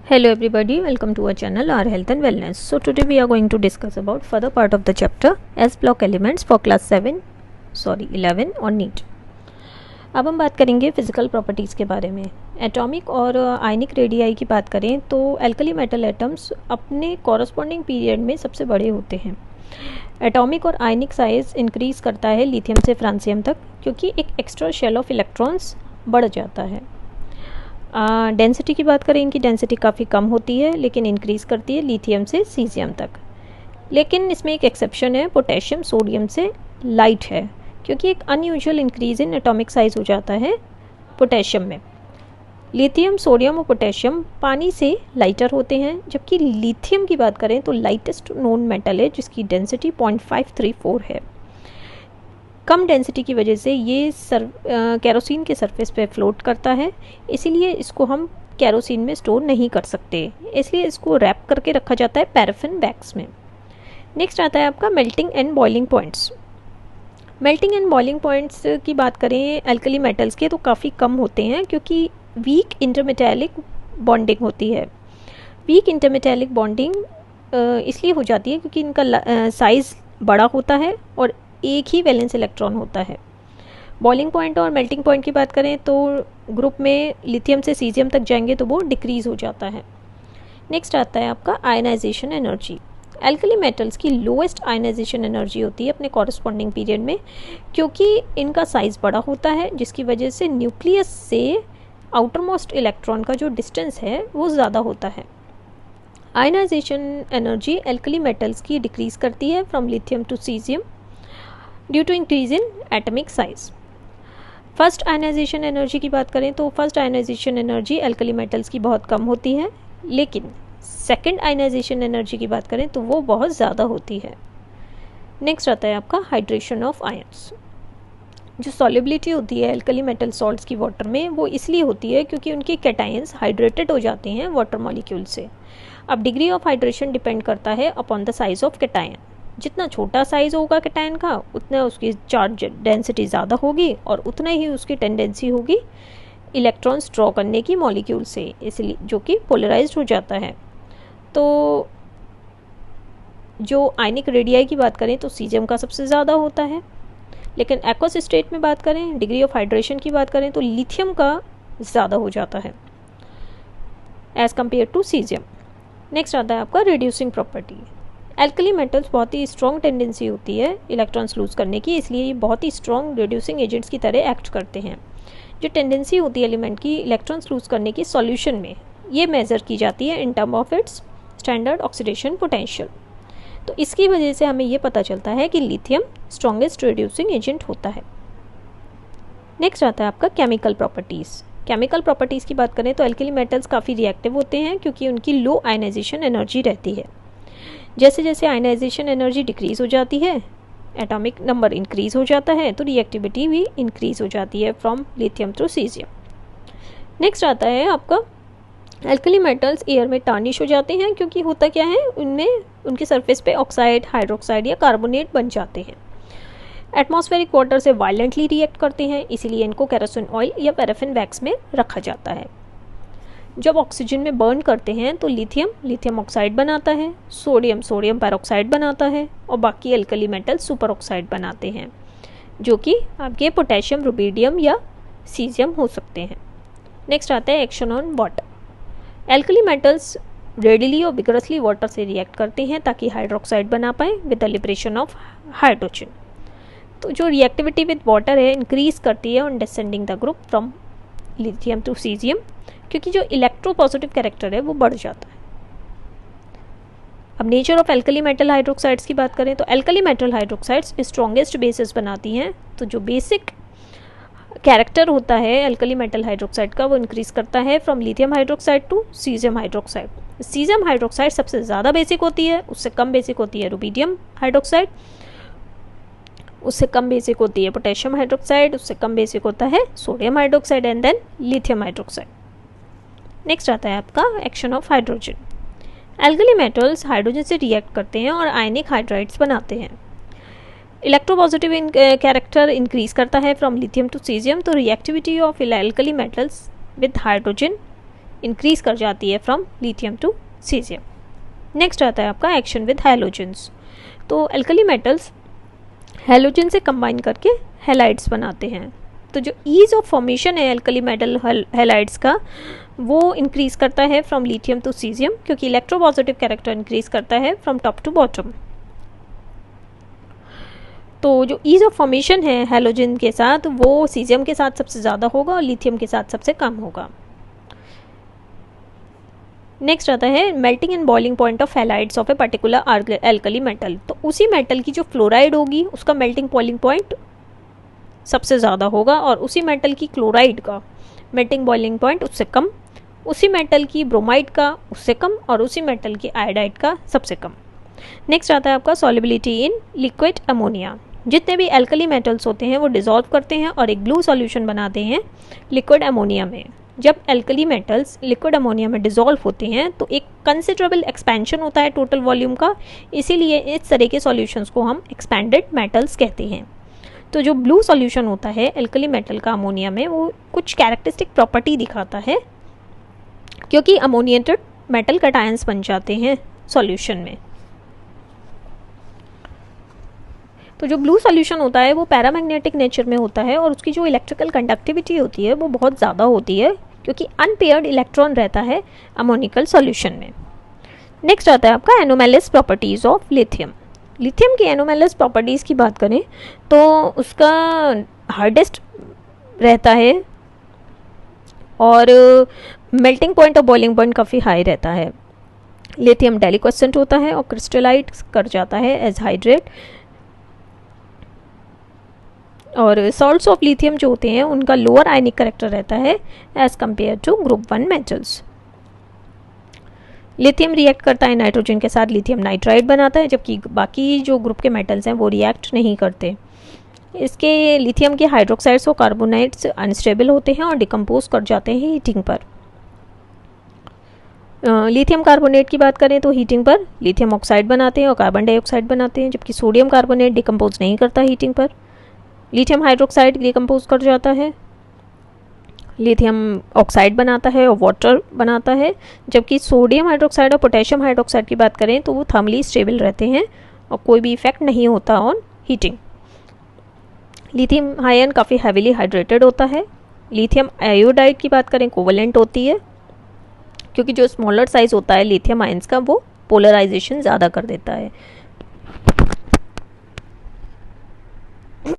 Hello everybody, welcome to our channel our health and wellness. So today we are going to discuss about further part of the chapter S block elements for class 11 और NEET. अब हम बात करेंगे physical properties के बारे में. Atomic और ionic radii की बात करें तो एल्कली मेटल एटम्स अपने कॉरस्पॉन्डिंग पीरियड में सबसे बड़े होते हैं. एटॉमिक और आयनिक साइज इंक्रीज़ करता है लिथियम से फ्रांसियम तक क्योंकि एक एक्स्ट्रा शेल ऑफ इलेक्ट्रॉन्स बढ़ जाता है. डेंसिटी की बात करें, इनकी डेंसिटी काफ़ी कम होती है लेकिन इंक्रीज़ करती है लिथियम से सीजियम तक. लेकिन इसमें एक एक्सेप्शन है, पोटेशियम सोडियम से लाइट है क्योंकि एक unusual increase in atomic size हो जाता है पोटेशियम में. लिथियम, सोडियम और पोटेशियम पानी से लाइटर होते हैं, जबकि लिथियम की बात करें तो लाइटेस्ट नोन मेटल है जिसकी डेंसिटी 0.534 है. कम डेंसिटी की वजह से ये केरोसिन के सरफेस पे फ्लोट करता है, इसीलिए इसको हम केरोसिन में स्टोर नहीं कर सकते, इसलिए इसको रैप करके रखा जाता है पैराफिन बैग्स में. नेक्स्ट आता है आपका melting and boiling points. Melting and boiling points की बात करें एल्कली मेटल्स के तो काफ़ी कम होते हैं क्योंकि वीक इंटरमेटैलिक बॉन्डिंग होती है. वीक इंटरमेटैलिक बॉन्डिंग इसलिए हो जाती है क्योंकि इनका साइज़ बड़ा होता है और एक ही वैलेंस इलेक्ट्रॉन होता है. बॉइलिंग पॉइंट और मेल्टिंग पॉइंट की बात करें तो ग्रुप में लिथियम से सीजियम तक जाएंगे तो वो डिक्रीज़ हो जाता है. नेक्स्ट आता है आपका आयनाइजेशन एनर्जी. एल्कली मेटल्स की लोएस्ट आयनाइजेशन एनर्जी होती है अपने कॉरस्पॉन्डिंग पीरियड में क्योंकि इनका साइज़ बड़ा होता है, जिसकी वजह से न्यूक्लियस से आउटर मोस्ट इलेक्ट्रॉन का जो डिस्टेंस है वो ज़्यादा होता है. आयनाइजेशन एनर्जी एल्कली मेटल्स की डिक्रीज़ करती है from lithium to caesium due to increase in atomic size. First ionization energy की बात करें तो first ionization energy alkali metals की बहुत कम होती है, लेकिन सेकंड आयनाइजेशन एनर्जी की बात करें तो वो बहुत ज़्यादा होती है. नेक्स्ट आता है आपका हाइड्रेशन ऑफ आयंस. जो सॉल्युबिलिटी होती है एल्कली मेटल सॉल्ट्स की वाटर में वो इसलिए होती है क्योंकि उनके कैटायंस हाइड्रेटेड हो जाते हैं वाटर मॉलिक्यूल से. अब डिग्री ऑफ हाइड्रेशन डिपेंड करता है upon the size of cation. जितना छोटा साइज होगा कैटायन का उतना उसकी चार्ज डेंसिटी ज़्यादा होगी और उतना ही उसकी टेंडेंसी होगी इलेक्ट्रॉन्स ड्रॉ करने की मॉलिक्यूल से, इसलिए जो कि पोलराइज्ड हो जाता है. तो जो आयनिक रेडियाई की बात करें तो सीजियम का सबसे ज़्यादा होता है, लेकिन एक्वस स्टेट में बात करें, डिग्री ऑफ हाइड्रेशन की बात करें तो लिथियम का ज़्यादा हो जाता है as compare to caesium. Next आता है आपका रिड्यूसिंग प्रॉपर्टी. एल्कली मेटल्स बहुत ही स्ट्रॉन्ग टेंडेंसी होती है इलेक्ट्रॉन्स लूज़ करने की, इसलिए ये बहुत ही स्ट्रॉन्ग रिड्यूसिंग एजेंट्स की तरह एक्ट करते हैं. जो टेंडेंसी होती है एलिमेंट की इलेक्ट्रॉन्स लूज़ करने की सॉल्यूशन में, ये मेज़र की जाती है in term of its standard oxidation potential. तो इसकी वजह से हमें ये पता चलता है कि लिथियम स्ट्रॉन्गेस्ट रिड्यूसिंग एजेंट होता है. नेक्स्ट आता है आपका केमिकल प्रॉपर्टीज़. केमिकल प्रॉपर्टीज़ की बात करें तो एल्कली मेटल्स काफ़ी रिएक्टिव होते हैं क्योंकि उनकी लो आयनाइजेशन एनर्जी रहती है. जैसे जैसे आयनाइजेशन एनर्जी डिक्रीज़ हो जाती है, एटॉमिक नंबर इंक्रीज़ हो जाता है, तो रिएक्टिविटी भी इंक्रीज़ हो जाती है from lithium to caesium. Next आता है आपका एल्कली मेटल्स एयर में टार्निश हो जाते हैं क्योंकि होता क्या है, उनमें उनके सरफेस पे ऑक्साइड, हाइड्रोक्साइड या कार्बोनेट बन जाते हैं. एटमॉस्फेरिक वाटर से वायलेंटली रिएक्ट करते हैं, इसीलिए इनको केरोसिन ऑयल या पैराफिन वैक्स में रखा जाता है. जब ऑक्सीजन में बर्न करते हैं तो लिथियम ऑक्साइड बनाता है, सोडियम पैरोक्साइड बनाता है और बाकी एल्कली मेटल सुपर ऑक्साइड बनाते हैं, जो कि आपके पोटेशियम, रुबीडियम या सीजियम हो सकते हैं. नेक्स्ट आता है action on water. Alkali metals readily और विगरसली वाटर से रिएक्ट करते हैं ताकि हाइड्रोक्साइड बना पाए with the liberation of hydrogen. तो जो रिएक्टिविटी विद वाटर है इंक्रीज करती है on descending the group from lithium to caesium क्योंकि जो इलेक्ट्रोपॉजिटिव कैरेक्टर है वो बढ़ जाता है. अब nature of alkali metal hydroxides की बात करें तो alkali metal hydroxides strongest basis बनाती हैं. तो जो बेसिक कैरेक्टर होता है एल्कली मेटल हाइड्रोक्साइड का वो इंक्रीज करता है from lithium hydroxide to caesium hydroxide. Caesium hydroxide सबसे ज़्यादा बेसिक होती है, उससे कम बेसिक होती है रुबीडियम हाइड्रोक्साइड, उससे कम बेसिक होती है पोटेशियम हाइड्रोक्साइड, उससे कम बेसिक होता है sodium hydroxide and then lithium hydroxide. Next आता है आपका action of hydrogen. Alkali metals hydrogen से रिएक्ट करते हैं और आयनिक हाइड्राइड्स बनाते हैं. इलेक्ट्रोपॉजिटिव कैरेक्टर इंक्रीज करता है फ्रॉम लिथियम टू सीजियम, तो reactivity of alkali metals with hydrogen increase कर जाती है from lithium to caesium. Next आता है आपका एक्शन विद हैलोजेंस। तो अल्कली मेटल्स हैलोजन से कंबाइन करके हैलाइड्स बनाते हैं। तो जो ईज ऑफ फॉर्मेशन है अल्कली मेटल हैलाइड्स का वो इंक्रीज करता है फ्रॉम लिथियम टू सीजियम, क्योंकि इलेक्ट्रोपॉजिटिव कैरेक्टर इंक्रीज करता है फ्रॉम टॉप टू बॉटम। तो जो ईज ऑफ फॉर्मेशन है हैलोजन के साथ वो सीजियम के साथ सबसे ज़्यादा होगा और लिथियम के साथ सबसे कम होगा। नेक्स्ट आता है melting and boiling point of halides of a particular alkali metal. तो उसी मेटल की जो फ्लोराइड होगी उसका मेल्टिंग बॉइलिंग पॉइंट सबसे ज़्यादा होगा और उसी मेटल की क्लोराइड का मेल्टिंग बॉइलिंग पॉइंट उससे कम, उसी मेटल की ब्रोमाइड का उससे कम और उसी मेटल की आयोडाइड का सबसे कम। नेक्स्ट आता है आपका सॉल्युबिलिटी इन लिक्विड अमोनिया। जितने भी एल्कली मेटल्स होते हैं वो डिसॉल्व करते हैं और एक ब्लू सॉल्यूशन बनाते हैं लिक्विड अमोनिया में। जब एल्कली मेटल्स लिक्विड अमोनिया में डिसॉल्व होते हैं तो एक कंसिडरेबल एक्सपेंशन होता है टोटल वॉल्यूम का, इसीलिए इस तरह के सॉल्यूशंस को हम एक्सपेंडेड मेटल्स कहते हैं। तो जो ब्लू सॉल्यूशन होता है एल्कली मेटल का अमोनिया में वो कुछ कैरेक्टरिस्टिक प्रॉपर्टी दिखाता है, क्योंकि अमोनिएटेड मेटल कटायंस बन जाते हैं सॉल्यूशन में। तो जो ब्लू सॉल्यूशन होता है वो पैरामैग्नेटिक नेचर में होता है और उसकी जो इलेक्ट्रिकल कंडक्टिविटी होती है वो बहुत ज़्यादा होती है, क्योंकि अनपेयर्ड इलेक्ट्रॉन रहता है अमोनिकल सॉल्यूशन में। नेक्स्ट आता है आपका anomalous properties of lithium. Lithium की एनोमेलस प्रॉपर्टीज़ की बात करें तो उसका हार्डेस्ट रहता है और मेल्टिंग पॉइंट और बॉइलिंग पॉइंट काफ़ी हाई रहता है। लिथियम डेलिक्वेसेंट होता है और क्रिस्टलाइट कर जाता है एज हाइड्रेट। और सॉल्ट्स ऑफ लिथियम जो होते हैं उनका लोअर आयनिक करेक्टर रहता है as compare to group 1 metals. Lithium react करता है नाइट्रोजन के साथ, लिथियम नाइट्राइड बनाता है, जबकि बाकी जो ग्रुप के मेटल्स हैं वो रिएक्ट नहीं करते। इसके लिथियम के हाइड्रोक्साइड्स और कार्बोनाइड्स अनस्टेबल होते हैं और डिकम्पोज कर जाते हैं हीटिंग पर। लिथियम कार्बोनेट की बात करें तो हीटिंग पर लिथियम ऑक्साइड बनाते हैं और कार्बन डाइऑक्साइड बनाते हैं, जबकि सोडियम कार्बोनेट डिकम्पोज नहीं करता हीटिंग पर। लिथियम हाइड्रोक्साइड डिकम्पोज कर जाता है, लिथियम ऑक्साइड बनाता है और वाटर बनाता है, जबकि सोडियम हाइड्रोक्साइड और पोटेशियम हाइड्रोक्साइड की बात करें तो वो थर्मली स्टेबल रहते हैं और कोई भी इफेक्ट नहीं होता ऑन हीटिंग। लिथियम आयन काफ़ी हैवीली हाइड्रेटेड होता है। लिथियम आयोडाइड की बात करें कोवलेंट होती है, क्योंकि जो स्मॉलर साइज होता है लिथियम आयंस का वो पोलराइजेशन ज़्यादा कर देता है।